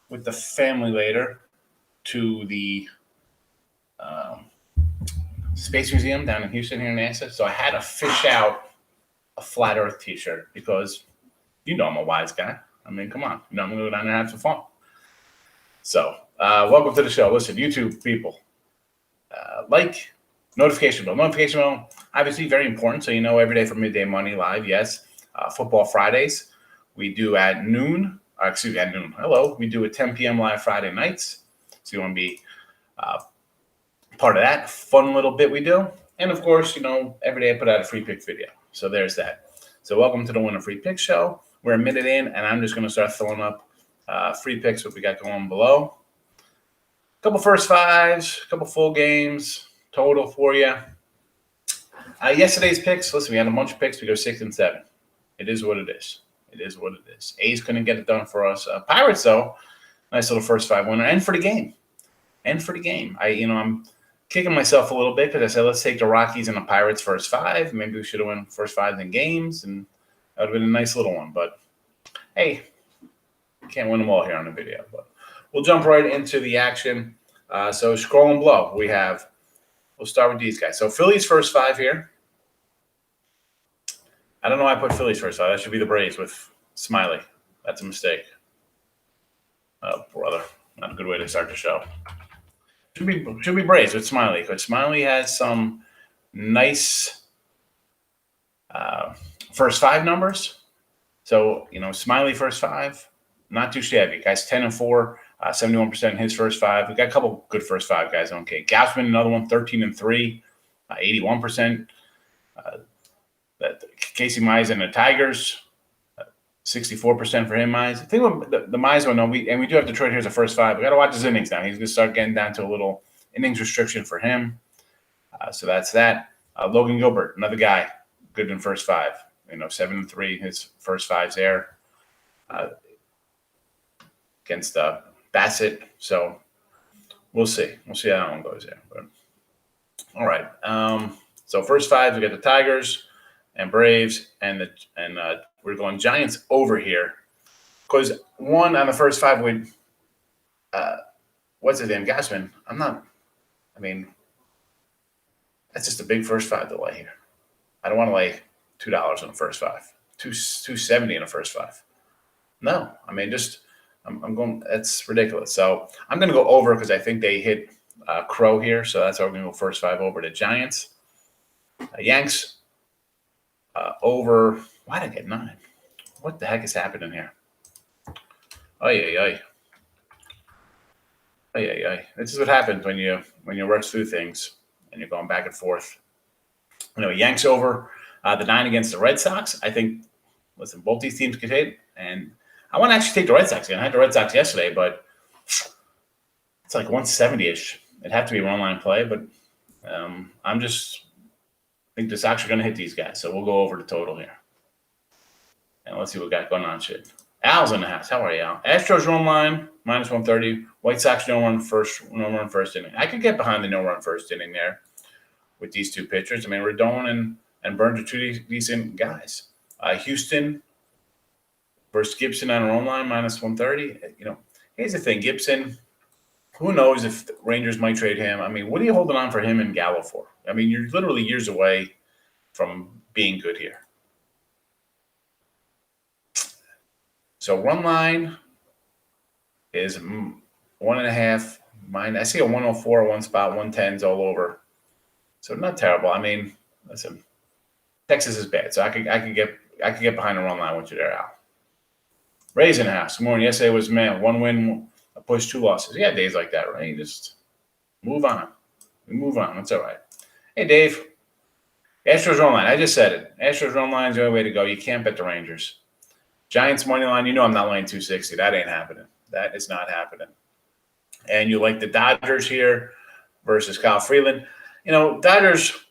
with the family later to the Space Museum down in Houston here in NASA. So I had to fish out a flat Earth T-shirt because I'm a wise guy. I mean, come on, I'm gonna go down there and have some fun. So welcome to the show. Listen, YouTube people, notification bell, obviously very important. So every day for Midday Money Live. Yes, Football Fridays we do at noon. At noon. Hello, we do at 10 p.m. live Friday nights. So you want to be part of that fun little bit we do. And of course, every day I put out a free pick video. So there's that. So welcome to the Winner Free Pick Show. We're a minute in, and I'm just going to start throwing up free picks, what we got going below. A couple first fives, a couple full games total for you. Yesterday's picks, listen, we had a bunch of picks. We go 6 and 7. It is what it is. It is what it is. A's couldn't get it done for us. Pirates, though, nice little first five winner. And for the game. I'm kicking myself a little bit because I said, let's take the Rockies and the Pirates first five. Maybe we should have won first five in games, and that would have been a nice little one. But, hey, can't win them all here on the video. But we'll jump right into the action. So scrolling below, we'll start with these guys. So Phillies first five here. I don't know why I put Phillies first five. That should be the Braves with Smiley. That's a mistake. Oh, brother. Not a good way to start the show. Should be Braves with Smiley, because Smiley has some nice first five numbers. So, Smiley first five, not too shabby. Guys, 10 and 4, 71% in his first five. We got a couple good first five guys. Okay, Gausman, another one, 13 and 3, 81%. Casey Mize and the Tigers, 64% for him, Mize. I think the Mize one, we do have Detroit here as a first five. We got to watch his innings now. He's going to start getting down to a little innings restriction for him. So that's that. Logan Gilbert, another guy, good in first five. 7 and 3, his first five's there against Bassett. So we'll see. We'll see how that one goes there. But, all right. So first five, we got the Tigers and Braves, and we're going Giants over here because one on the first five with what's his name, Gausman. That's just a big first five to lay here. I don't want to lay $2 on the first five, $2.70 in the first five. No, I'm going. That's ridiculous. So I'm going to go over because I think they hit Crow here. So that's how we're going to go first five over to Giants. Yanks over. Why did I get 9? What the heck is happening here? Ay. This is what happens when you rush through things and you're going back and forth. Yanks over the 9 against the Red Sox. I think, listen, both these teams could hit, and I want to actually take the Red Sox again. I had the Red Sox yesterday, but it's like 170-ish. It'd have to be a run line play, but I think the Sox are going to hit these guys, so we'll go over the total here. And let's see what we got going on. Shit. Al's in the house. How are you, Al? Astros run line, minus 130. White Sox no run first inning. I could get behind the no run first inning there with these two pitchers. Rodon and Burns are two decent guys. Houston versus Gibson on a run line, minus 130. Here's the thing. Gibson, who knows if the Rangers might trade him. What are you holding on for him and Gallo for? You're literally years away from being good here. So run line is 1.5. I see a 104 one spot, 110s all over. So not terrible. Listen, Texas is bad, so I could get behind the run line with you there, Al. Rays in the house. Good morning. Yesterday was 1 win, a push, 2 losses. Yeah, days like that, right? You just move on. We move on. That's all right. Hey, Dave. Astros run line. I just said it. Astros run line is the only way to go. You can't bet the Rangers. Giants money line, I'm not laying 260. That ain't happening. That is not happening. And you like the Dodgers here versus Kyle Freeland. Dodgers,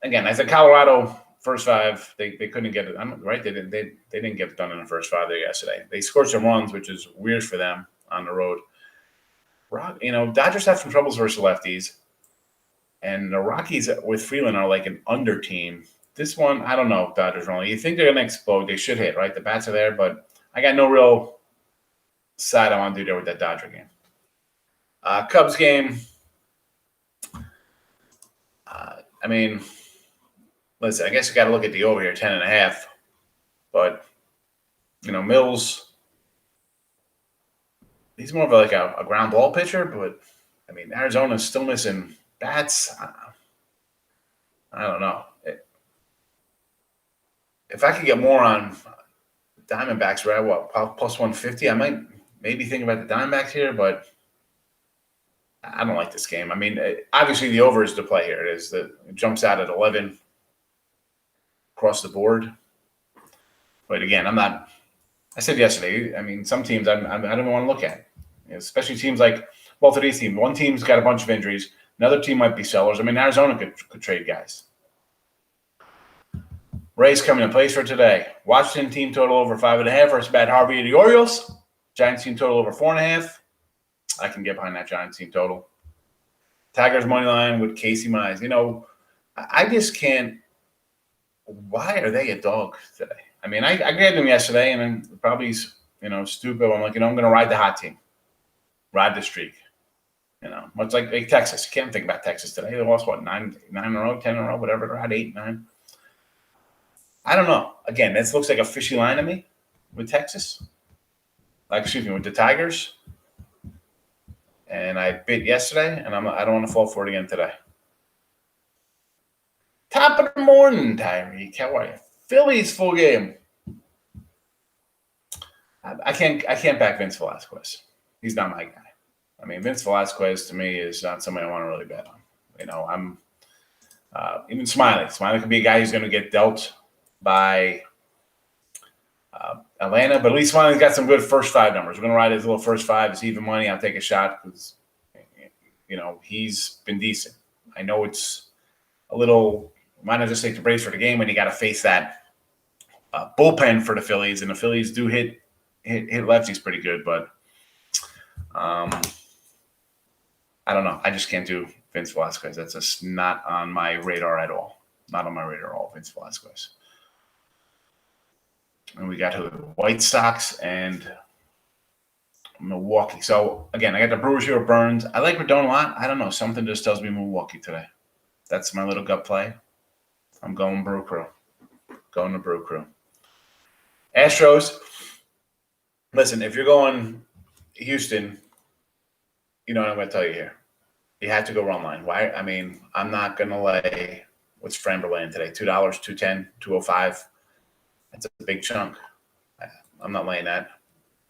again, I said Colorado first five, they couldn't get it. Right? They didn't get it done in the first five there yesterday. They scored some runs, which is weird for them on the road. Dodgers have some troubles versus lefties. And the Rockies with Freeland are like an under team. This one, I don't know, Dodgers only. You think they're going to explode. They should hit, right? The bats are there, but I got no real side I want to do there with that Dodger game. Cubs game. I mean, listen, I guess you got to look at the over here, 10.5. But, Mills, he's more of like a ground ball pitcher. But, I mean, Arizona's still missing bats. I don't know. If I could get more on Diamondbacks, right? What, plus 150? I might maybe think about the Diamondbacks here, but I don't like this game. I mean, obviously the over is the play here. It jumps out at 11 across the board. But again, I said yesterday, I mean, some teams I don't even want to look at, especially teams like both of these teams. One team's got a bunch of injuries. Another team might be sellers. I mean, Arizona could trade guys. Rays coming in place for today. Washington team total over 5.5 versus Matt Harvey of the Orioles. Giants team total over 4.5. I can get behind that Giants team total. Tigers money line with Casey Mize. I just can't. Why are they a dog today? I mean, I grabbed them yesterday, and then probably stupid. I'm like, I'm going to ride the hot team, ride the streak. Much like Texas. You can't think about Texas today. They lost what 9 in a row, 10 in a row, whatever. They're at 8, 9. I don't know. Again, this looks like a fishy line to me with Texas. With the Tigers. And I bit yesterday, and I don't want to fall for it again today. Top of the morning, Tyreek. How are you? Phillies full game. I can't back Vince Velasquez. He's not my guy. I mean, Vince Velasquez to me is not somebody I want to really bet on. I'm even Smiley. Smiley could be a guy who's going to get dealt by Atlanta, but at least Smiley's got some good first 5 numbers. We're going to ride his little first 5. It's even money. I'll take a shot because, he's been decent. I know it's a little – might not just take the brace for the game when you got to face that bullpen for the Phillies, and the Phillies do hit lefties pretty good, but I don't know. I just can't do Vince Velasquez. That's just not on my radar at all. Not on my radar at all, Vince Velasquez. And we got the White Sox and Milwaukee. So, again, I got the Brewers here with Burns. I like Rodon a lot. I don't know. Something just tells me Milwaukee today. That's my little gut play. I'm going Brew Crew. Going to Brew Crew. Astros. Listen, if you're going Houston, you know what I'm going to tell you here. You have to go run line. Why? I mean, I'm not going to lay – what's Framber laying today? $2, $2.10, $2.05. That's a big chunk. I'm not laying that.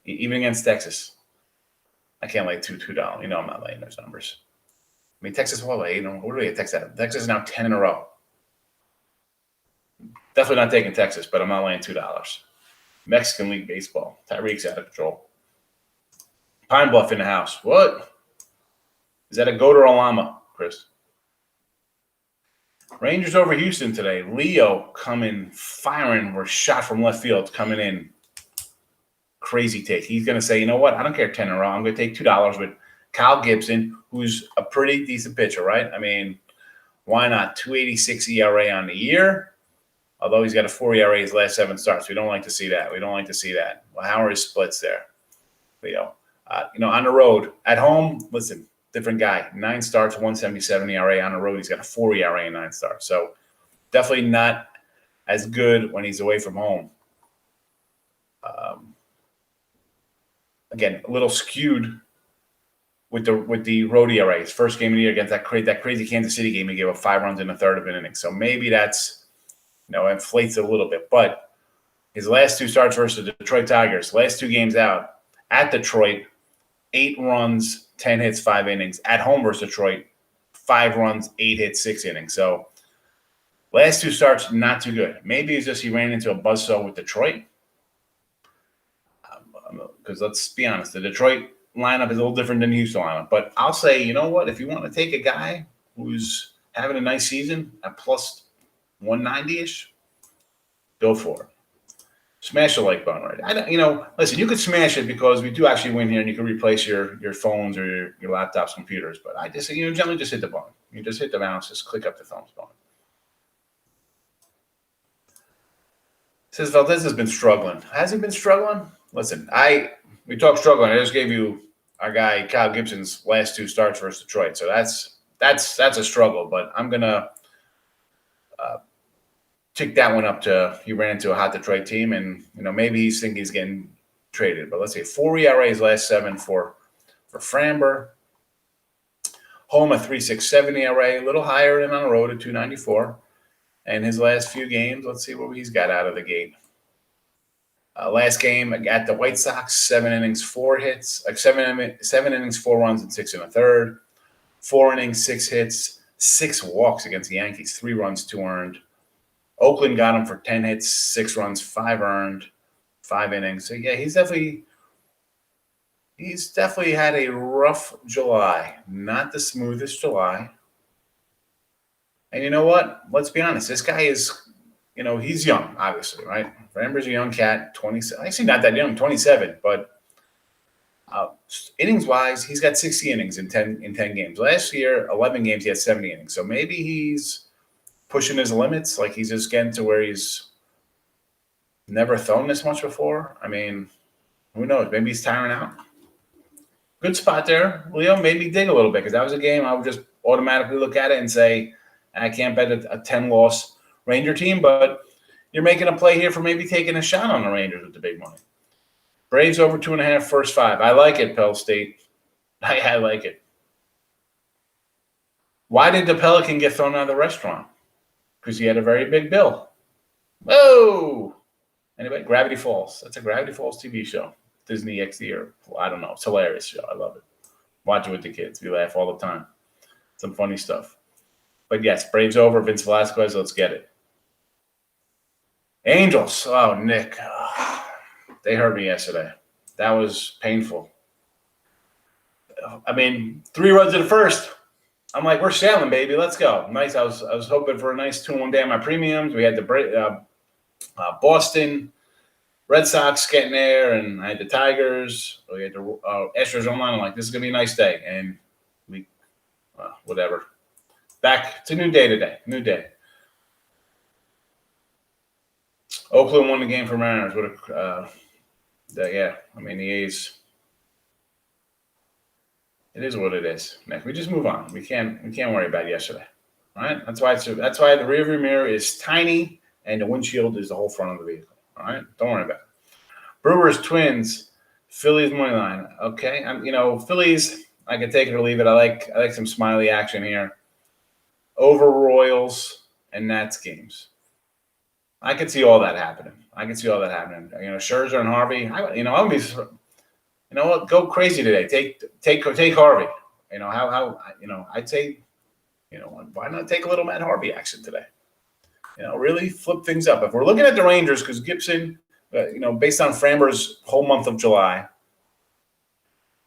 Even against Texas, I can't lay $2. I'm not laying those numbers. I mean, Texas, what do we get Texas at? Texas is now 10 in a row. Definitely not taking Texas, but I'm not laying $2. Mexican League Baseball. Tyreek's out of control. Pine Bluff in the house. What? Is that a goat or a llama, Chris? Rangers over Houston today. Leo coming, firing. We're shot from left field coming in. Crazy take. He's going to say, you know what? I don't care 10 in a row. I'm going to take $2 with Kyle Gibson, who's a pretty decent pitcher, right? I mean, why not? 2.86 ERA on the year. Although he's got a 4 ERA his last 7 starts. We don't like to see that. Well, how are his splits there, Leo? On the road. At home, listen, different guy. 9 starts, 1.77 ERA. On the road, he's got a 4 ERA and 9 starts. So definitely not as good when he's away from home. Again, a little skewed with the road ERA. His first game of the year against that crazy Kansas City game, he gave up 5 runs in the third of an inning. So maybe that's inflates it a little bit. But his last 2 starts versus the Detroit Tigers, last 2 games out at Detroit, 8 runs, 10 hits, 5 innings. At home versus Detroit, 5 runs, 8 hits, 6 innings. So last 2 starts, not too good. Maybe it's just he ran into a buzzsaw with Detroit. Because let's be honest, the Detroit lineup is a little different than the Houston lineup. But I'll say, you know what? If you want to take a guy who's having a nice season at plus 190-ish, go for it. Smash the like button, right? Listen, you could smash it because we do actually win here, and you can replace your phones or your laptops, computers. But I just, generally just hit the button. You just hit the mouse, just click up the thumbs button. Says Valdez has been struggling. Has he been struggling? Listen, we talked struggling. I just gave you our guy Kyle Gibson's last 2 starts versus Detroit, so that's a struggle. But I'm gonna tick that one up to he ran into a hot Detroit team, and maybe he's thinking he's getting traded. But let's see, 4 ERAs last 7 for Framber. Home a 3.67 ERA, a little higher than on the road at 2.94. And his last few games, let's see what he's got out of the gate. Last game at the White Sox, 7 innings, 4 hits, 7 innings, 4 runs, and 6 1/3. 4 innings, 6 hits, 6 walks against the Yankees, 3 runs, 2 earned. Oakland got him for 10 hits, 6 runs, 5 earned, 5 innings. So yeah, he's definitely had a rough July, not the smoothest July. And you know what? Let's be honest. This guy is, he's young, obviously, right? Framber's a young cat, 27. Actually, not that young, 27. But innings-wise, he's got 60 innings in 10 games. Last year, 11 games, he had 70 innings. So maybe he's pushing his limits. Like he's just getting to where he's never thrown this much before. I mean, who knows? Maybe he's tiring out. Good spot there. Leo made me dig a little bit because that was a game I would just automatically look at it and say, I can't bet a 10-loss Ranger team, but you're making a play here for maybe taking a shot on the Rangers with the big money. Braves over 2.5, first 5. I like it, Pell State. I like it. Why did the Pelican get thrown out of the restaurant? Because he had a very big bill. Whoa! Anybody? Gravity Falls. That's a Gravity Falls TV show. Disney XD or I don't know. It's a hilarious show. I love it. Watch it with the kids. We laugh all the time. Some funny stuff. But yes, Braves over. Vince Velasquez. Let's get it. Angels. Oh, Nick. They hurt me yesterday. That was painful. I mean, 3 runs in the first. I'm like, we're sailing, baby. Let's go. Nice. I was hoping for a nice 2-1 day on my premiums. We had the Boston Red Sox getting there, and I had the Tigers. We had the Astros online. I'm like, this is going to be a nice day. And we, whatever. Back. It's a new day today. New day. Oakland won the game for Mariners. Yeah. I mean, the A's. It is what it is. Nick, we just move on. We can't worry about yesterday. All right. That's why the rearview mirror is tiny and the windshield is the whole front of the vehicle. All right. Don't worry about it. Brewers, Twins, Phillies money line. Okay. Phillies, I can take it or leave it. I like some smiley action here. Over Royals and Nats games. I can see all that happening. Scherzer and Harvey. I would be. You know what? Go crazy today. Take Harvey. I'd say, why not take a little Matt Harvey action today? Really flip things up. If we're looking at the Rangers, because Gibson, based on Framber's whole month of July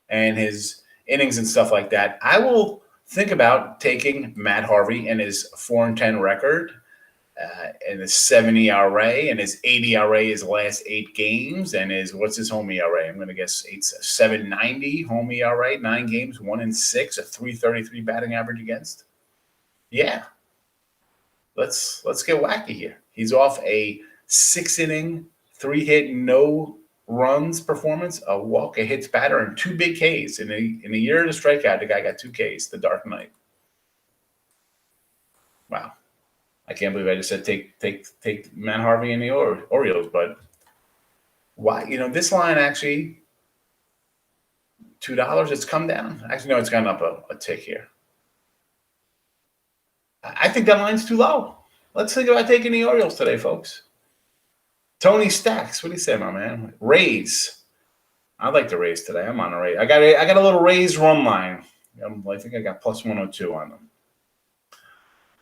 and his innings and stuff like that, I will think about taking Matt Harvey and his 4-10 record. And his 70 ERA and his 80 ERA his last 8 games, and what's his home ERA? I'm going to guess 7.90 home ERA, 9 games, 1-6, a 3.33 batting average against. Yeah, let's get wacky here. He's off a 6-inning, 3-hit, no runs performance, a walk, a hits batter, and 2 big Ks in a year to strikeout. The guy got 2 Ks. The Dark Knight. Wow. I can't believe I just said take Matt Harvey and the Orioles, but why? This line actually $2. It's come down. Actually, no, it's gone up a tick here. I think that line's too low. Let's think about taking the Orioles today, folks. Tony Stacks, what do you say, my man? Rays. I like the Rays today. I'm on a Rays. I got a little Rays run line. I think I got plus 102 on them.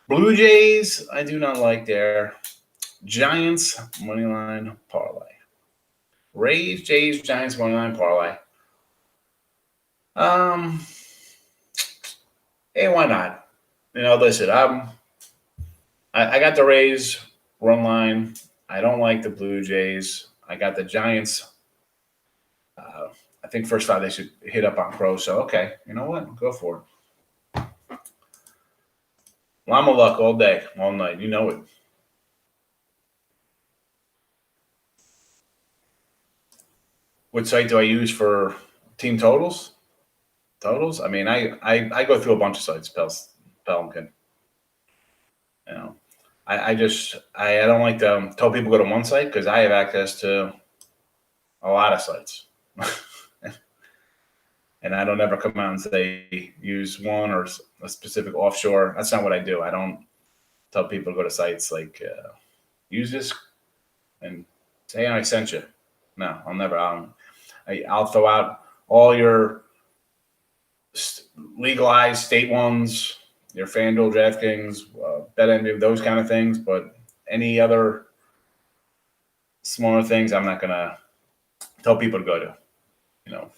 Blue Jays, I do not like their Giants moneyline parlay. Rays, Jays, Giants moneyline parlay. Hey, why not? Listen, I got the Rays run line. I don't like the Blue Jays. I got the Giants. I think first 5 they should hit up on Crow. So okay, you know what? Go for it. Llama luck all day, all night. You know it. What site do I use for team totals? I mean, I go through a bunch of sites, Pelican. You know, I don't like to tell people go to one site because I have access to a lot of sites. And I don't ever come out and say use one or a specific offshore. That's not what I do. I don't tell people to go to sites like use this and say I sent you. No, I'll never. I'll throw out all your legalized state ones, your FanDuel, DraftKings, BetMGM, those kind of things. But any other smaller things, I'm not gonna tell people to go to. You know,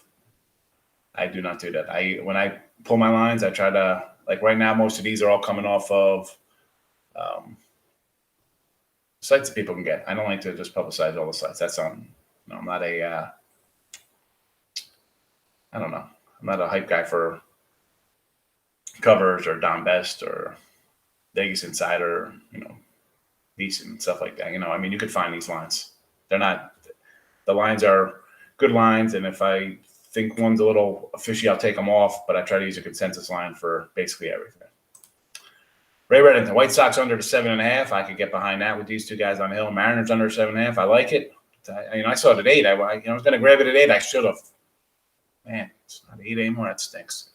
I do not do that. When I pull my lines, I try to, like right now, most of these are all coming off of sites that people can get. I don't like to just publicize all the sites. That's I'm not a I don't know. I'm not a hype guy for covers or Don Best or Vegas Insider, decent stuff like that. I mean, you could find these lines. The lines are good lines, and if I think one's a little fishy, I'll take them off, but I try to use a consensus line for basically everything. Ray Reddington, White Sox under the 7.5. I could get behind that with these two guys on the hill. Mariners under 7.5. I like it. I saw it at 8. I was going to grab it at 8. I should have. Man, it's not 8 anymore. That stinks.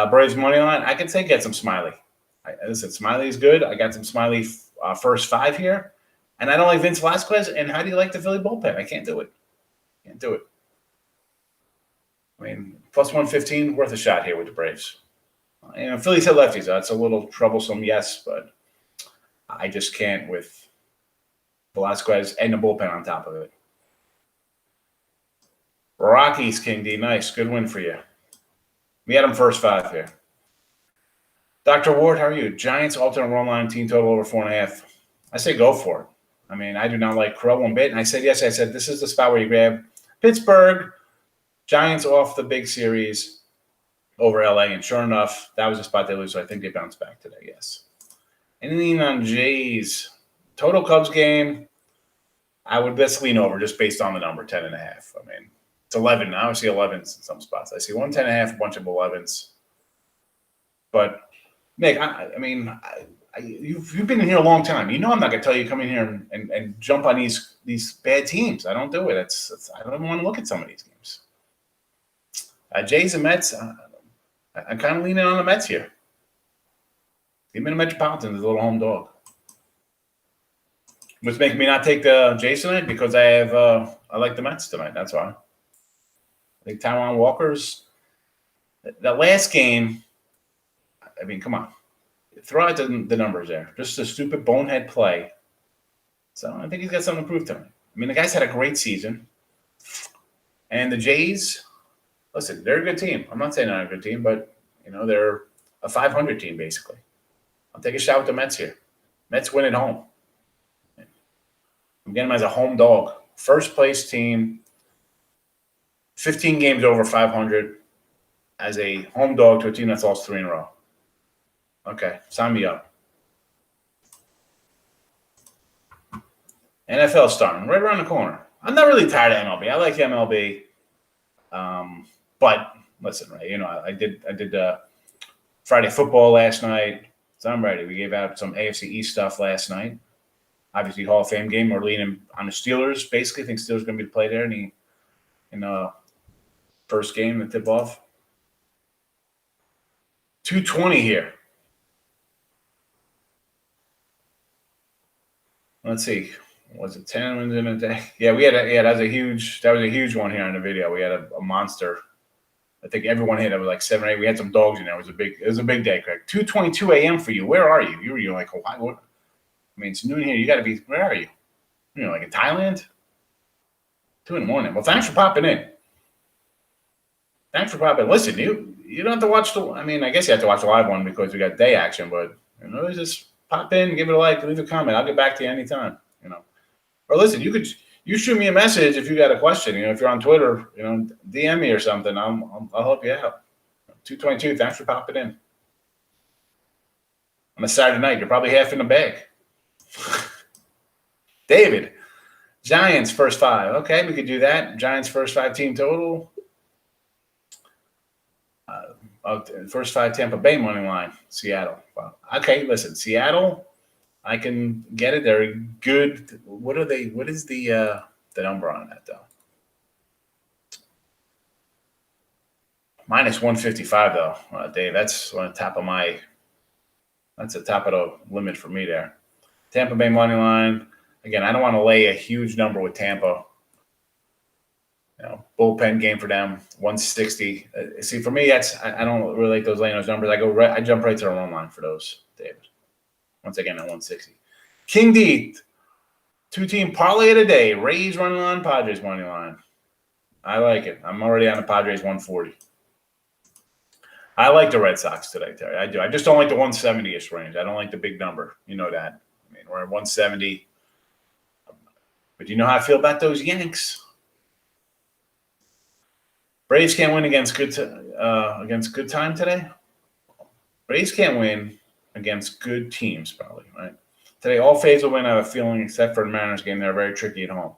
Braves money line. I can get some Smiley. As I said, Smiley is good. I got some Smiley first 5 here. And I don't like Vince Velasquez. And how do you like the Philly bullpen? I can't do it. I mean, plus 115, worth a shot here with the Braves. Phillies hit lefties. That's a little troublesome, yes, but I just can't with Velasquez and the bullpen on top of it. Rockies, King D. Nice. Good win for you. We had them first 5 here. Dr. Ward, how are you? Giants alternate run line, team total over 4.5. I say go for it. I mean, I do not like Crow one bit. And I said, yes, this is the spot where you grab Pittsburgh, Giants off the big series over LA. And sure enough, that was the spot they lose. So I think they bounced back today, yes. Anything on Jays? Total Cubs game, I would best lean over just based on the number, 10.5. I mean, it's 11 now. I see 11s in some spots. I see 10.5, a bunch of 11s. But, Nick, you've been in here a long time. I'm not going to tell you to come in here and jump on these bad teams. I don't do it. I don't even want to look at some of these games. Jays and Mets, I'm kind of leaning on the Mets here. Give me the Metropolitans as a little home dog. What's making me not take the Jays tonight? Because I like the Mets tonight. That's why. I think Taijuan Walker's that last game. I mean, come on. Throw out the numbers there. Just a stupid bonehead play. So I think he's got something to prove tonight. I mean, the guy's had a great season. And the Jays, listen, they're a good team. I'm not saying they're not a good team, but, they're a 500 team, basically. I'll take a shot with the Mets here. Mets win at home. I'm getting them as a home dog. First place team, 15 games over 500 as a home dog to a team that's lost 3 in a row. Okay, sign me up. NFL starting right around the corner. I'm not really tired of MLB. I like MLB. But listen, right? I did Friday football last night, so I'm ready. We gave out some AFC East stuff last night. Obviously, Hall of Fame game. We're leaning on the Steelers. Basically, I think Steelers going to be the play there in the first game, the tip off. 220 here. Let's see. Was it 10 wins in a day? Yeah, that was a huge one here in the video. We had a monster. I think everyone hit. It was like 7 or 8. We had some dogs in there. It was a big day, Craig. 2:22 a.m. for you. Where are you? You're like, what? I mean, it's noon here. You got to be. Where are you? Like in Thailand. 2 in the morning. Well, thanks for popping in. Listen, you don't have to watch I guess you have to watch the live one because we got day action, but just pop in, give it a like, leave a comment. I'll get back to you anytime. Or listen, you shoot me a message if you got a question. If you're on Twitter, DM me or something. I'll help you out. 2:22. Thanks for popping in. On a Saturday night, you're probably half in the bag. David, Giants first 5. Okay, we could do that. Giants first 5 team total. First 5 Tampa Bay money line. Seattle. Wow. Okay, listen, Seattle. I can get it. They're good. What are they? What is the number on that though? Minus 155 though, Dave. That's on the top of my. That's the top of the limit for me there. Tampa Bay money line. Again, I don't want to lay a huge number with Tampa. Bullpen game for them, 160. See, for me, that's I don't really like those laying those numbers. I jump right to the run line for those, David. Once again at 160. King D, 2-team parlay of the day. Rays running on Padres money line. I like it. I'm already on the Padres 140. I like the Red Sox today, Terry. I do. I just don't like the 170-ish range. I don't like the big number. You know that. I mean, we're at 170. But you know how I feel about those Yanks? Braves can't win against good time today. Braves can't win against good teams, probably, right? Today, all Phase will win, I have a feeling, except for the Mariners game. They're very tricky at home.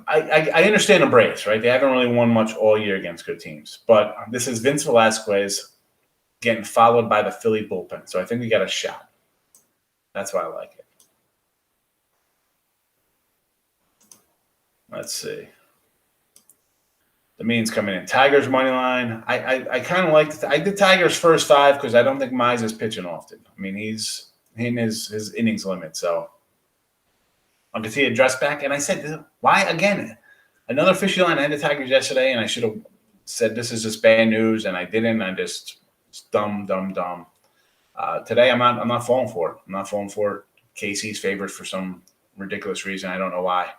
I understand the Braves, right? They haven't really won much all year against good teams. But this is Vince Velasquez getting followed by the Philly bullpen. So I think we got a shot. That's why I like it. Let's see. The means coming in. Tigers money line. I kind of like I did Tigers first 5 because I don't think Mize is pitching often. I mean, he's in his innings limit. So I could see a dress back. And I said, why again? Another fishy line. I had the Tigers yesterday, and I should have said this is just bad news, and I didn't. I just dumb. Today I'm not falling for it. I'm not falling for it. Casey's favorite for some ridiculous reason. I don't know why.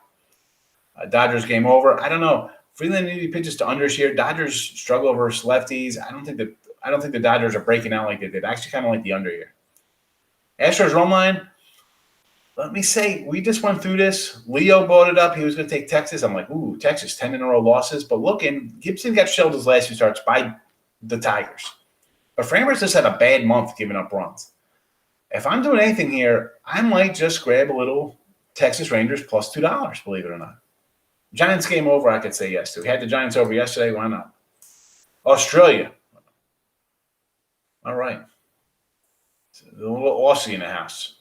Dodgers game over. I don't know. Freeland needed pitches to unders here. Dodgers struggle versus lefties. I don't think the Dodgers are breaking out like they did. I actually kind of like the under here. Astros run line. Let me say, we just went through this. Leo brought it up. He was going to take Texas. I'm like, ooh, Texas, 10 in a row losses. But looking, Gibson got shelled his last few starts by the Tigers. But Framber's just had a bad month giving up runs. If I'm doing anything here, I might just grab a little Texas Rangers plus $2, believe it or not. Giants game over, I could say yes to. We had the Giants over yesterday. Why not? Australia. All right. A little Aussie in the house.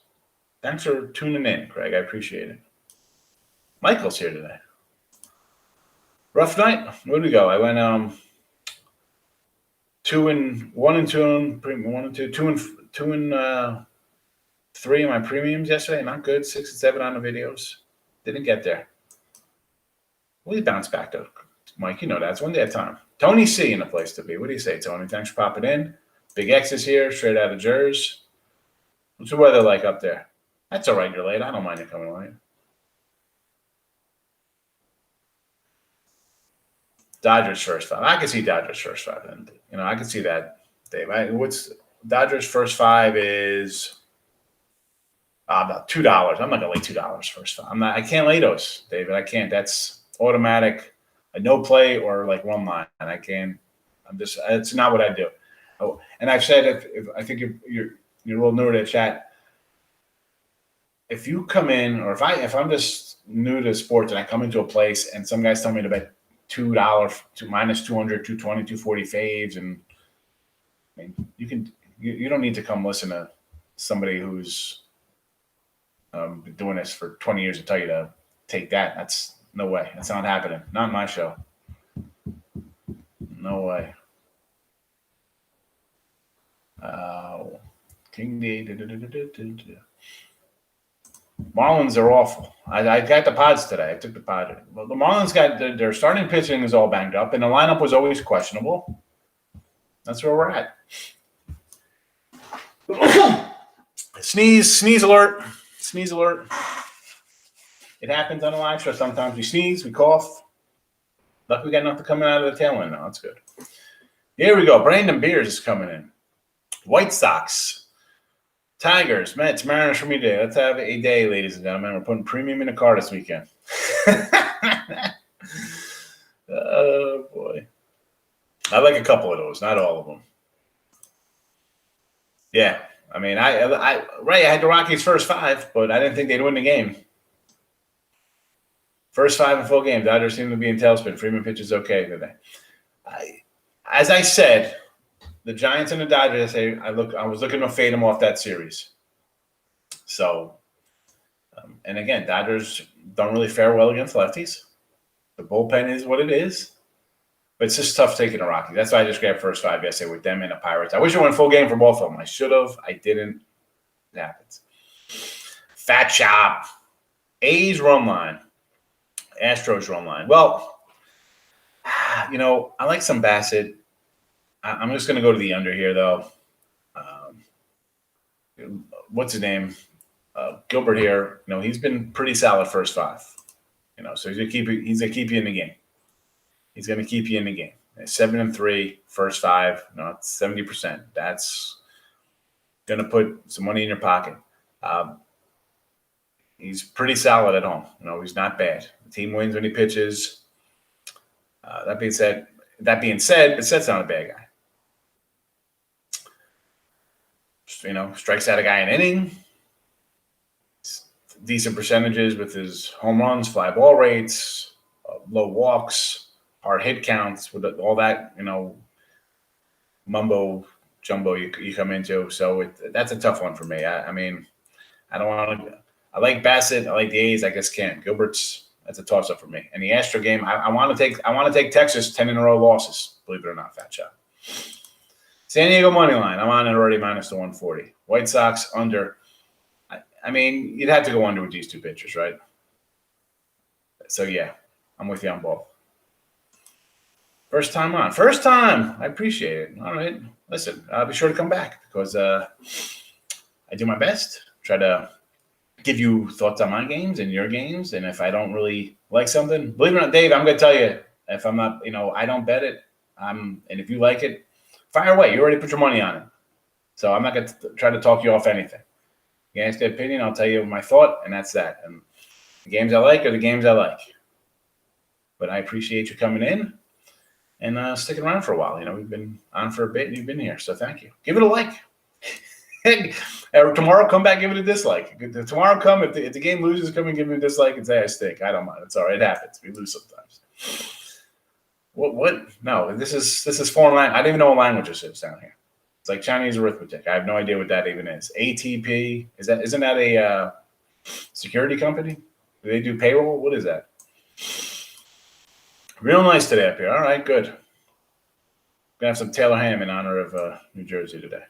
Thanks for tuning in, Craig. I appreciate it. Michael's here today. Rough night. Where'd we go? I went 2 and 1 and 2 and 1 and 2, 2 and 3 in my premiums yesterday. Not good. 6 and 7 on the videos. Didn't get there. We bounce back though, Mike. You know that's one day at a time. Tony C in the place to be. What do you say, Tony? Thanks for popping in. Big X is here, straight out of Jersey. What's the weather like up there? That's all right. You're late. I don't mind you coming late. Dodgers first 5. I can see Dodgers first 5. And I can see that, Dave. What's Dodgers first 5 is about $2. I'm not gonna lay $2 first 5. I can't lay those, David. I can't. That's automatic, a no play or like one line. And I can't. It's not what I do. Oh, and I've said if I think you're a little newer to the chat. If you come in, or if I'm just new to sports and I come into a place and some guys tell me to bet $2 to minus 200, 220, 240 faves, and I mean you don't need to come listen to somebody who's been doing this for 20 years to tell you to take that. That's no way. That's not happening. Not my show. No way. King D. Marlins are awful. I got the pods today. I took the pod. Well, the Marlins got their starting pitching is all banged up, and the lineup was always questionable. That's where we're at. Sneeze alert. Sneeze alert. It happens on a live show. Sometimes we sneeze, we cough. Luckily, we got nothing coming out of the tail end now. That's good. Here we go. Brandon Beers is coming in. White Sox, Tigers, Mets, Mariners for me today. Let's have a day, ladies and gentlemen. We're putting premium in the car this weekend. Oh, boy. I like a couple of those, not all of them. Yeah. I mean, I had the Rockies first 5, but I didn't think they'd win the game. First 5 in full game, Dodgers seem to be in tailspin. Freeman pitches okay today. As I said, the Giants and the Dodgers, I was looking to fade them off that series. So, and again, Dodgers don't really fare well against lefties. The bullpen is what it is. But it's just tough taking a Rocky. That's why I just grabbed first 5 yesterday with them and the Pirates. I wish I went full game for both of them. I should have. I didn't. It happens. Fat Chop. A's run line. Astros run line. Well, I like some Bassett. I'm just going to go to the under here, though. What's his name? Gilbert here. He's been pretty solid first 5. So he's gonna keep you in the game. He's going to keep you in the game. 7-3, first 5. It's 70%. That's going to put some money in your pocket. He's pretty solid at home. He's not bad. The team wins when he pitches. That being said, Bissett's not a bad guy. Strikes out a guy an inning. Decent percentages with his home runs, fly ball rates, low walks. Hard hit counts with all that, mumbo jumbo you come into. So that's a tough one for me. I mean, I don't want to. I like Bassett. I like the A's. I guess can't. That's a toss up for me. And the Astro game, I want to take Texas 10 in a row losses. Believe it or not, Fat Shot. San Diego money line. I'm on it already minus the 140. White Sox under. I mean, you'd have to go under with these 2 pitchers, right? So yeah, I'm with you on both. First time on. First time. I appreciate it. All right. Listen, I'll be sure to come back because I do my best. Try to give you thoughts on my games and your games. And if I don't really like something, believe it or not, Dave, I'm going to tell you, if I'm not, I don't bet it. And if you like it, fire away. You already put your money on it. So I'm not going to try to talk you off anything. You ask the opinion, I'll tell you my thought, and that's that. And the games I like are the games I like. But I appreciate you coming in and sticking around for a while. We've been on for a bit, and you've been here, so thank you. Give it a like. Tomorrow, come back, give it a dislike. Tomorrow, come if the game loses, come and give me a dislike and say I stink. I don't mind. It's all right. It happens. We lose sometimes. What? No, this is foreign language. I don't even know what language this is down here. It's like Chinese arithmetic. I have no idea what that even is. ATP isn't that a security company? Do they do payroll? What is that? Real nice today up here. All right, good. Gonna have some Taylor ham in honor of New Jersey today.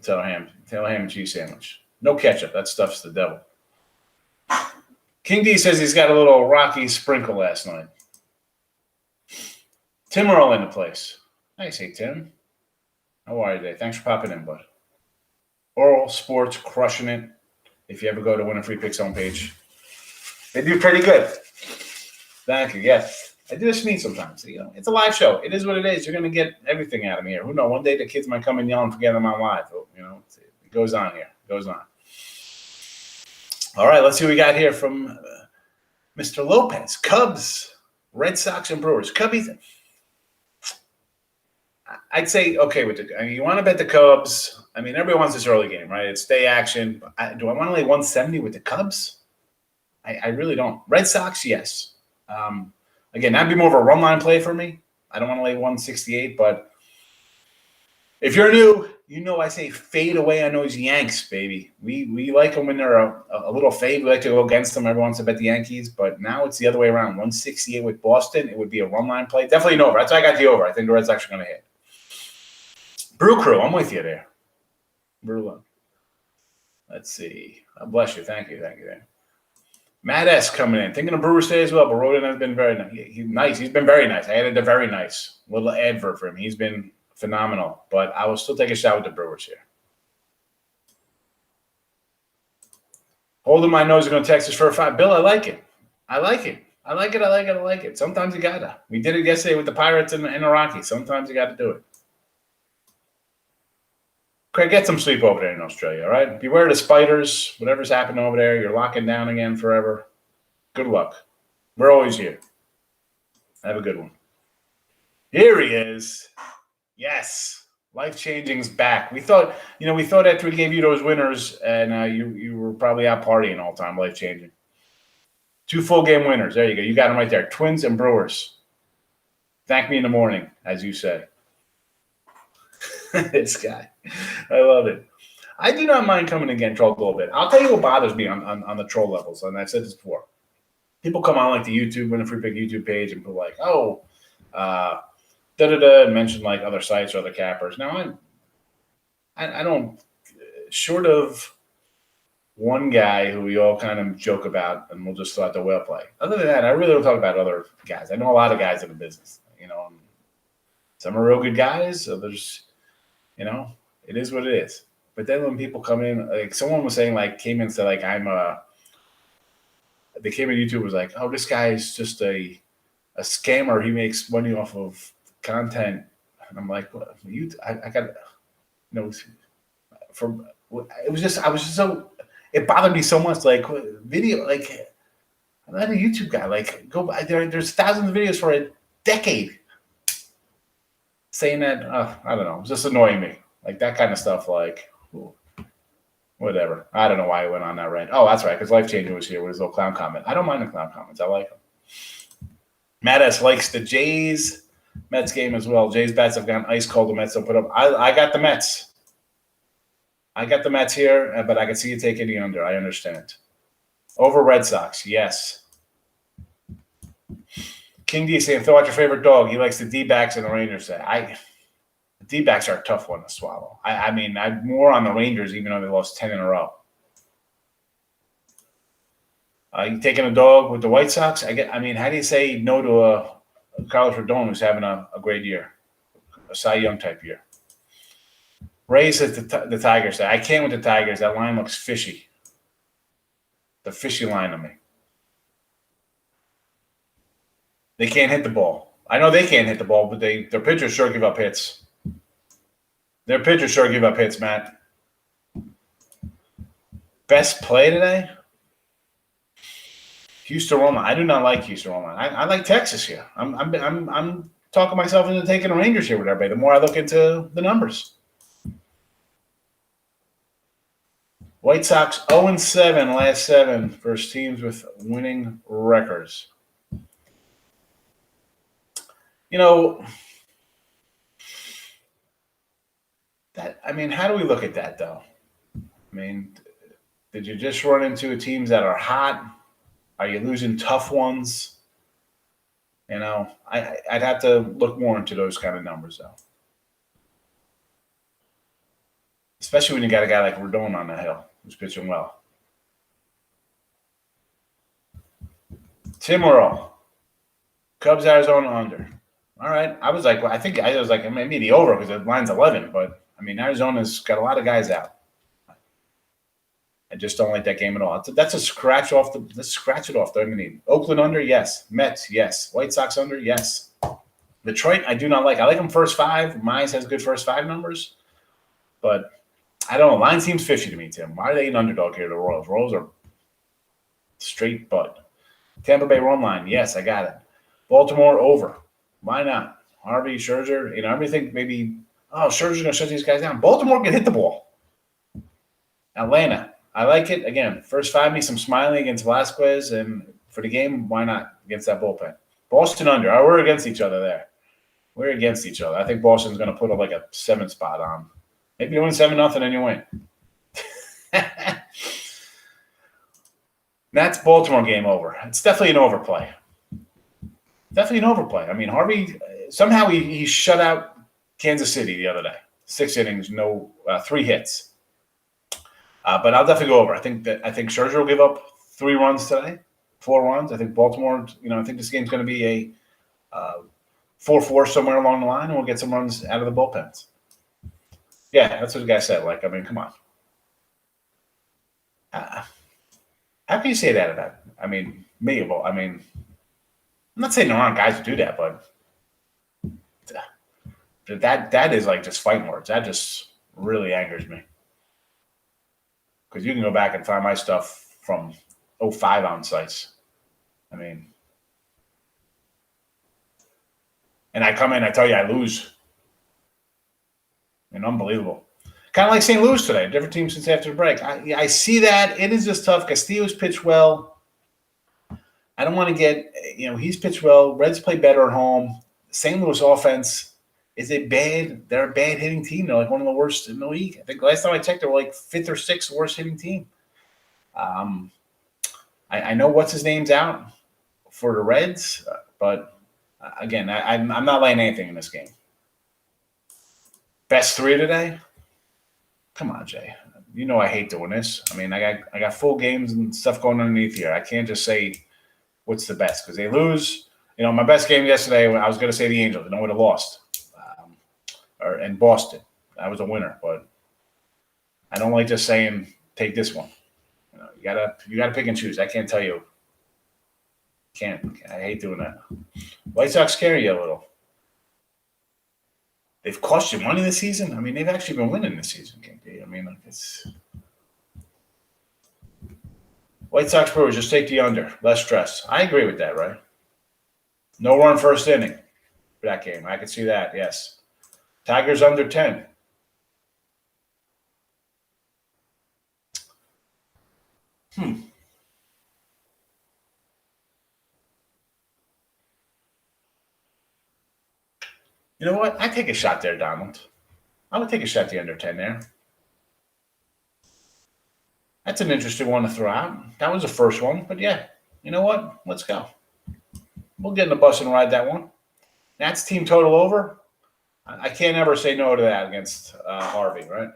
Taylor ham and cheese sandwich. No ketchup. That stuff's the devil. King D says he's got a little Rocky sprinkle last night. Tim Earl in the place. Nice, hey Tim. How are you today? Thanks for popping in, bud. Oral Sports crushing it. If you ever go to Winner Free Picks homepage, they do pretty good. Thank you. Yes. I do this to me sometimes. It's a live show. It is what it is. You're going to get everything out of me here. Who knows? One day the kids might come and yell and forget I'm on live. It goes on here. It goes on. All right, let's see what we got here from Mr. Lopez. Cubs, Red Sox, and Brewers. Cubbies. I'd say okay with you want to bet the Cubs. I mean, everybody wants this early game, right? It's day action. Do I want to lay 170 with the Cubs? I really don't. Red Sox, yes. Again, that'd be more of a run line play for me. I don't want to lay 168, but if you're new, I say fade away on those Yanks, baby. We like them when they're a little fade. We like to go against them. Everyone wants to bet the Yankees, but now it's the other way around. 168 with Boston, it would be a run line play. Definitely an over. That's why I got the over. I think the Red Sox are going to hit. Brew Crew, I'm with you there. Brew. Let's see. God bless you. Thank you. Matt S. coming in. Thinking of Brewers today as well, but Rodin has been very nice. He's nice. He's been very nice. I added a very nice little advert for him. He's been phenomenal, but I will still take a shot with the Brewers here. Holding my nose going to Texas for a 5. Bill, I like it. I like it. Sometimes you got to. We did it yesterday with the Pirates and the Rockies. Sometimes you got to do it. Craig, get some sleep over there in Australia, all right? Beware of the spiders. Whatever's happening over there, you're locking down again forever. Good luck. We're always here. Have a good one. Here he is. Yes. Life-changing's back. We thought after we gave you those winners and you were probably out partying all the time, life-changing. 2 full game winners. There you go. You got them right there. Twins and Brewers. Thank me in the morning, as you say. This guy. I love it. I do not mind coming and getting trolled a little bit. I'll tell you what bothers me on the troll levels, and I've said this before. People come on like the YouTube, Win a Free Pick YouTube page, and put like, oh, and mention like other sites or other cappers. Now, I don't, short of one guy who we all kind of joke about, and we'll just throw out the whale play. Other than that, I really don't talk about other guys. I know a lot of guys in the business, some are real good guys. Others, it is what it is. But then when people come in, like someone was saying, like came in and said, like they came in YouTube was like, oh, this guy is just a scammer. He makes money off of content, and I'm like, what? I got from it was just I was just so it bothered me so much. Like video, like I'm not a YouTube guy. Like there's thousands of videos for a decade saying that. I don't know, it's just annoying me. Like that kind of stuff. Like. Whatever. I don't know why I went on that rant. Oh, that's right, because Life Changer was here with his little clown comment. I don't mind the clown comments. I like them. Matt S. likes the Jays Mets game as well. Jays bats have gone ice cold. The Mets don't put up. I got the Mets. I got the Mets here, but I can see you taking the under. I understand. Over Red Sox, yes. King D saying, throw out your favorite dog. He likes the D-backs and the Rangers. D-backs are a tough one to swallow. I mean, I'm more on the Rangers, even though they lost 10 in a row. You taking a dog with the White Sox? How do you say no to a Carlos Rodon who's having a great year, a Cy Young type year? Rays at the Tigers. I can't with the Tigers. That line looks fishy. The fishy line on me. They can't hit the ball. I know they can't hit the ball, but their pitchers sure give up hits. Their pitchers sure give up hits, Matt. Best play today? Houston Roma. I do not like Houston Roma. I like Texas here. I'm talking myself into taking the Rangers here with everybody. The more I look into the numbers. White Sox 0-7 last 7 versus teams with winning records. How do we look at that, though? Did you just run into teams that are hot? Are you losing tough ones? I'd have to look more into those kind of numbers, though. Especially when you got a guy like Rodon on the hill who's pitching well. Tim Earl. Cubs, Arizona under. All right. I was like, maybe the over because the line's 11, but Arizona's got a lot of guys out. I just don't like that game at all. That's a scratch off. Let's scratch it off. Oakland under, yes. Mets, yes. White Sox under, yes. Detroit, I do not like. I like them first 5. Mize has good first 5 numbers, but I don't know. Line seems fishy to me, Tim. Why are they an underdog here? The Royals. Royals are straight butt. Tampa Bay run line, yes, I got it. Baltimore over. Why not? Harvey, Scherzer, everything maybe. Oh, Scherzer's going to shut these guys down. Baltimore can hit the ball. Atlanta, I like it. Again, first 5, me some Smiley against Velasquez, and for the game, why not against that bullpen? Boston under. Oh, we're against each other there. We're against each other. I think Boston's going to put up like a 7 spot on. Maybe you win 7-0 and you win. That's Baltimore game over. It's definitely an overplay. Harvey, somehow he shut out Kansas City the other day. 6 innings, 3 hits. But I'll definitely go over. I think Scherzer will give up 3 runs today, 4 runs. I think Baltimore, I think this game's going to be a 4-4 somewhere along the line, and we'll get some runs out of the bullpens. Yeah, that's what the guy said. Come on. How can you say that about me? I'm not saying there aren't guys who do that, but that is like just fighting words. That just really angers me. Because you can go back and find my stuff from 2005 on sites. And I come in, I tell you I lose. Unbelievable. Kind of like St. Louis today. Different team since after the break. I see that. It is just tough. Castillo's pitched well. I don't want to get, he's pitched well. Reds play better at home. St. Louis offense is they're a bad hitting team. They're like one of the worst in the league. I think last time I checked, they were like fifth or sixth worst hitting team. I know what's his name's out for the Reds, but again, I'm not laying anything in this game. Best three today? Come on, Jay. You know I hate doing this. I mean, I got full games and stuff going underneath here. I can't just say what's the best because they lose. My best game yesterday, I was going to say the Angels, and I would have lost. Or in Boston, I was a winner, but I don't like just saying take this one. You gotta pick and choose. I can't tell you. I hate doing that. White Sox scare you a little. They've cost you money this season. I mean, they've actually been winning this season, KD. I mean, it's White Sox Brewers, just take the under. Less stress. I agree with that, right? No run first inning for that game. I can see that, yes. Tigers under 10. You know what? I take a shot there, Donald. I would take a shot the under 10 there. That's an interesting one to throw out. That was the first one, but yeah, you know what? Let's go. We'll get in the bus and ride that one. That's team total over. I can't ever say no to that against Harvey, right? I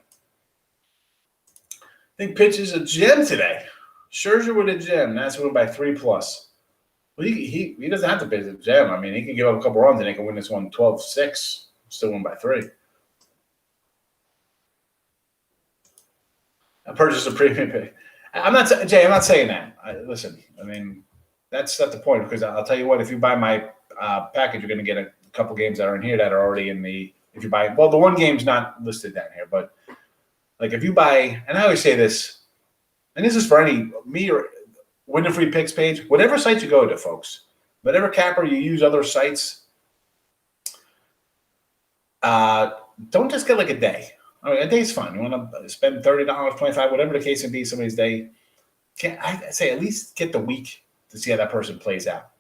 think pitch is a gem today. Scherzer with a gem. That's win by 3+. Well, he doesn't have to pitch a gem. I mean, he can give up a couple runs and he can win this one 12-6. Still win by 3. I purchased a premium pick. I'm not saying that. Listen, I mean, that's not the point because I'll tell you what. If you buy my package, you're going to get a couple games that are in here that are already in the. If you buy, well, the one game's not listed down here, but like if you buy, and I always say this, and this is for me or Win the Free Picks page, whatever site you go to, folks, whatever capper you use, other sites, don't just get like a day. I mean, a day's fine. You want to spend $30, $25, whatever the case may be, somebody's day. I say at least get the week to see how that person plays out.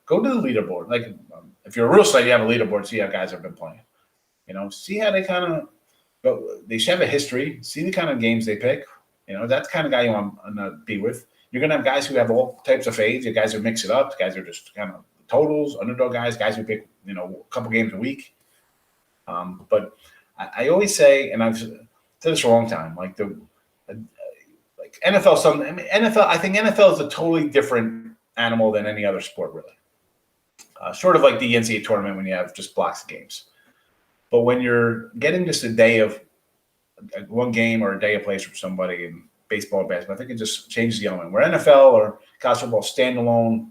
Go to the leaderboard. Like if you're a real site, you have a leaderboard. See how guys have been playing. See how they kind of go. They should have a history. See the kind of games they pick. That's the kind of guy you want to be with. You're going to have guys who have all types of fades. You guys who mix it up. Guys who are just kind of totals, underdog guys who pick, a couple games a week. But I always say, and I've said this for a long time, like NFL. NFL. I think NFL is a totally different animal than any other sport, really. Sort of like the NCAA tournament when you have just blocks of games. But when you're getting just a day of one game or a day of plays from somebody in baseball and basketball, I think it just changes the element. Where NFL or college football standalone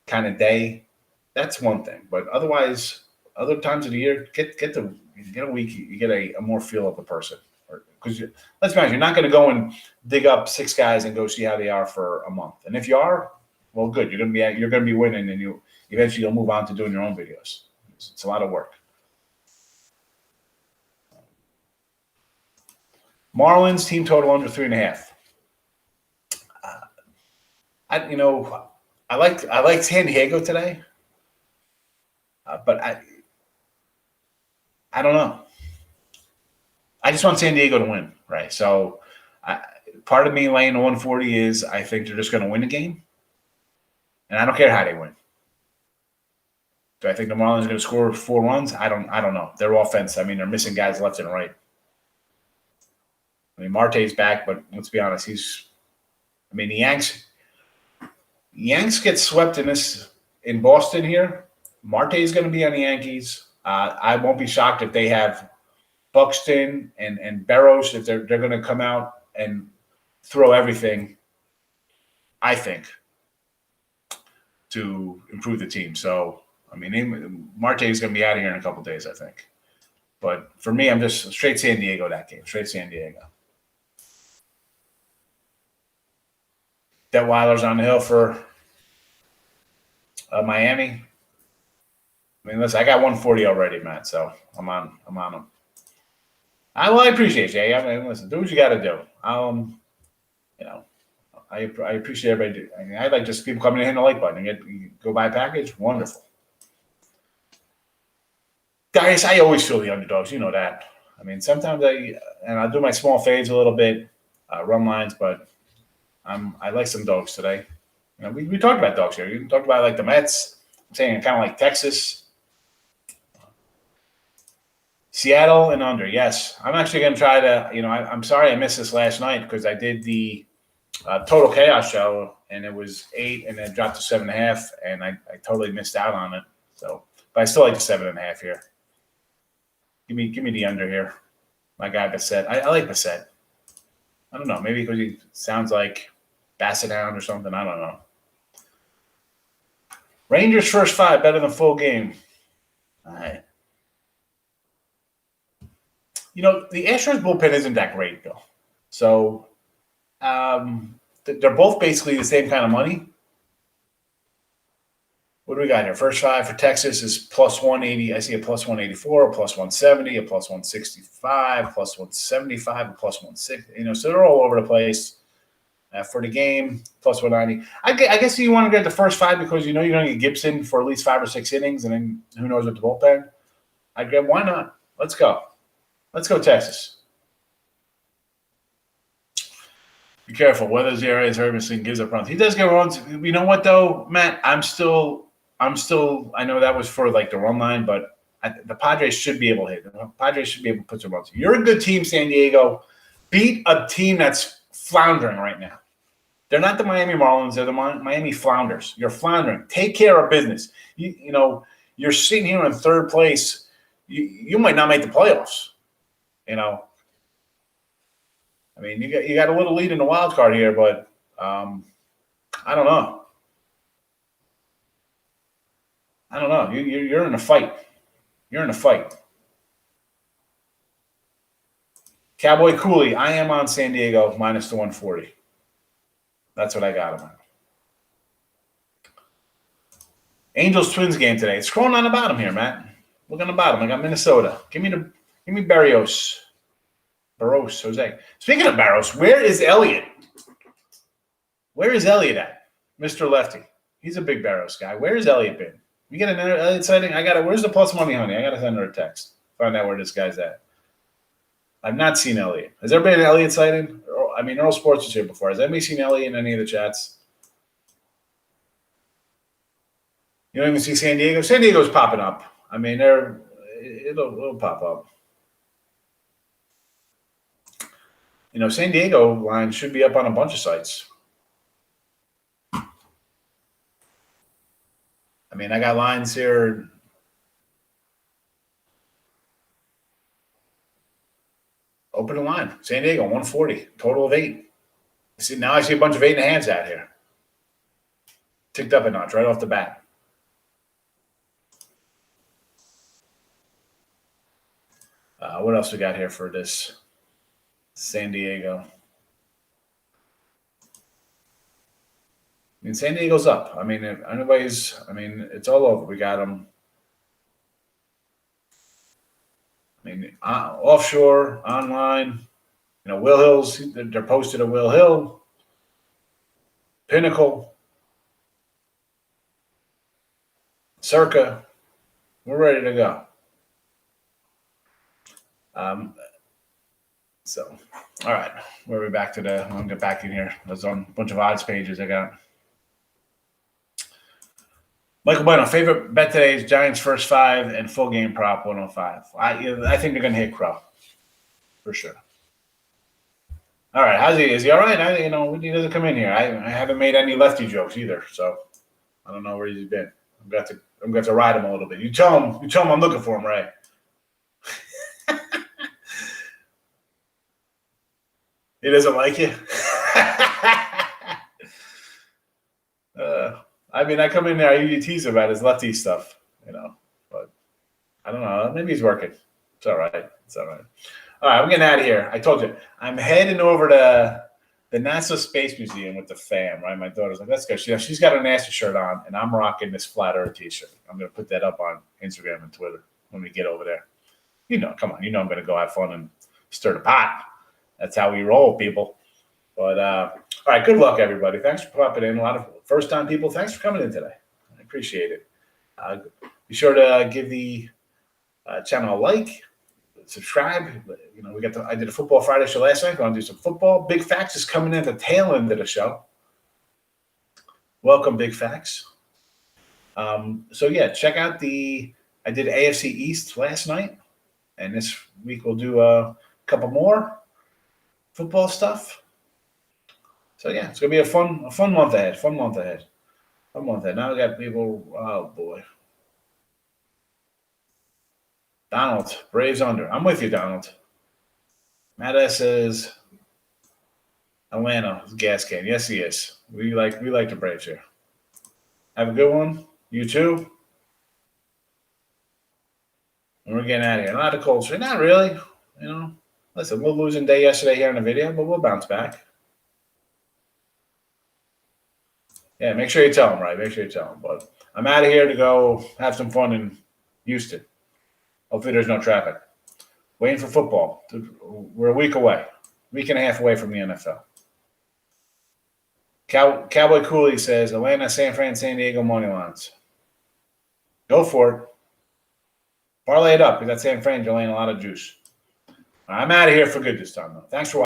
kind of day, that's one thing. But otherwise, other times of the year, get a week, you get a more feel of the person. Because let's be honest, you're not going to go and dig up 6 guys and go see how they are for a month. And if you are, well, good. You're going to be winning, and you'll move on to doing your own videos. It's a lot of work. Marlins team total under 3.5. I like San Diego today, but I don't know. I just want San Diego to win, right? So part of me laying the 140 is I think they're just going to win the game, and I don't care how they win. Do I think the Marlins are going to score 4 runs? I don't know. Their offense, I mean, they're missing guys left and right. I mean, Marte's back, but let's be honest, the Yanks get swept in Boston here. Marte's going to be on the Yankees. I won't be shocked if they have Buxton and Barrows, if they're going to come out and throw everything, I think, to improve the team. So, I mean, Marte is going to be out of here in a couple of days, I think. But for me, I'm just straight San Diego that game. Straight San Diego. Detweiler's on the hill for Miami. I mean, listen, I got 140 already, Matt, so I'm on them. I appreciate you. I mean, listen, do what you got to do. I appreciate everybody. I mean, I like just people coming in and hitting the like button and go buy a package. Wonderful. Guys, I always feel the underdogs. You know that. I mean, sometimes I'll do my small fades a little bit, run lines, but I like some dogs today. You know, we talked about dogs here. We talked about like the Mets. I'm saying kind of like Texas, Seattle, and under. Yes, I'm actually going to try to. You know, I'm sorry I missed this last night because I did the Total Chaos show and it was 8 and then dropped to 7.5, and I totally missed out on it. So, but I still like the 7.5 here. Give me the under here. My guy Bassett. I like Bassett. I don't know. Maybe because he sounds like Basset Hound or something. I don't know. Rangers first 5 better than full game. All right. You know, the Astros bullpen isn't that great, though. So they're both basically the same kind of money. What do we got here? First 5 for Texas is plus 180. I see a plus 184, a plus 170, a plus 165, plus 175, a plus 160. You know, so they're all over the place. For the game, plus 190. I guess you want to get the first 5 because you know you're going to get Gibson for at least 5 or 6 innings, and then who knows with the bullpen. I'd get, why not? Let's go. Let's go, Texas. Be careful. Weather's area is Hermanson gives up runs. He does get runs. You know what, though, Matt? I'm still. I know that was for like the run line, but the Padres should be able to hit. The Padres should be able to put some runs. You're a good team, San Diego. Beat a team that's floundering right now. They're not the Miami Marlins. They're the Miami Flounders. You're floundering. Take care of business. You know, you're sitting here in 3rd place. You might not make the playoffs. You know, I mean, you got a little lead in the wild card here, but I don't know. You're in a fight. You're in a fight. Cowboy Cooley. I am on San Diego minus the 140. That's what I got him on. Angels Twins game today. It's scrolling on the bottom here, Matt. Look on the bottom. I got Minnesota. Give me Barrios. Jose. Speaking of Barrios, where is Elliott? Where is Elliott at? Mr. Lefty. He's a big Barrios guy. Where has Elliott been? We get another Elliott sighting. Where's the plus money, honey? I gotta send her a text. Find out where this guy's at. I've not seen Elliott. Has there been an Elliott sighting? I mean, Earl Sports was here before. Has anybody seen Elliott in any of the chats? You don't even see San Diego? San Diego's popping up. I mean, it'll pop up. You know, San Diego line should be up on a bunch of sites. I mean, I got lines here. Open the line. San Diego, 140. Total of 8. Now I see a bunch of 8.5s out here. Ticked up a notch right off the bat. What else we got here for this San Diego? I mean, San Diego's up. I mean, it's all over. We got them. I mean, offshore, online. You know, Will Hill's, they're posted at Will Hill. Pinnacle. Circa. We're ready to go. So, all right. We're back to I'm going to get back in here. There's a bunch of odds pages I got. Michael Bueno, favorite bet today is Giants first 5 and full game prop 105. I think they're going to hit Crow for sure. All right, how's he? Is he all right? He doesn't come in here. I haven't made any lefty jokes either, so I don't know where he's been. I'm going to ride him a little bit. You tell him I'm looking for him, Ray. He doesn't like you. I mean, I come in there, I usually tease him about his lefty stuff, but I don't know. Maybe he's working. It's all right. All right, I'm getting out of here. I told you, I'm heading over to the NASA Space Museum with the fam, right? My daughter's like, let's go. She's got a NASA shirt on, and I'm rocking this Flat Earth t-shirt. I'm going to put that up on Instagram and Twitter when we get over there. Come on. I'm going to go have fun and stir the pot. That's how we roll, people. But All right, good luck, everybody. Thanks for popping in. A lot of first-time people. Thanks for coming in today. I appreciate it. Be sure to give the channel a like, subscribe. You know, I did a Football Friday show last night. Going to do some football. Big Facts is coming in at the tail end of the show. Welcome, Big Facts. So yeah, check out I did AFC East last night, and this week we'll do a couple more football stuff. So yeah, it's gonna be a fun month ahead. Now we got people. Oh boy, Donald, Braves under. I'm with you, Donald. Matt S says Atlanta gas can. Yes, he is. We like the Braves here. Have a good one. You too. And we're getting out of here. Not a cold streak. Not really. You know. Listen, we're losing day yesterday here in the video, but we'll bounce back. Yeah, make sure you tell them, right? Make sure you tell them. But I'm out of here to go have some fun in Houston. Hopefully there's no traffic. Waiting for football. We're a week away. Week and a half away from the NFL. Cowboy Cooley says Atlanta, San Fran, San Diego money lines. Go for it. Parlay it up because that San Fran, you're laying a lot of juice. I'm out of here for good this time, though. Thanks for watching.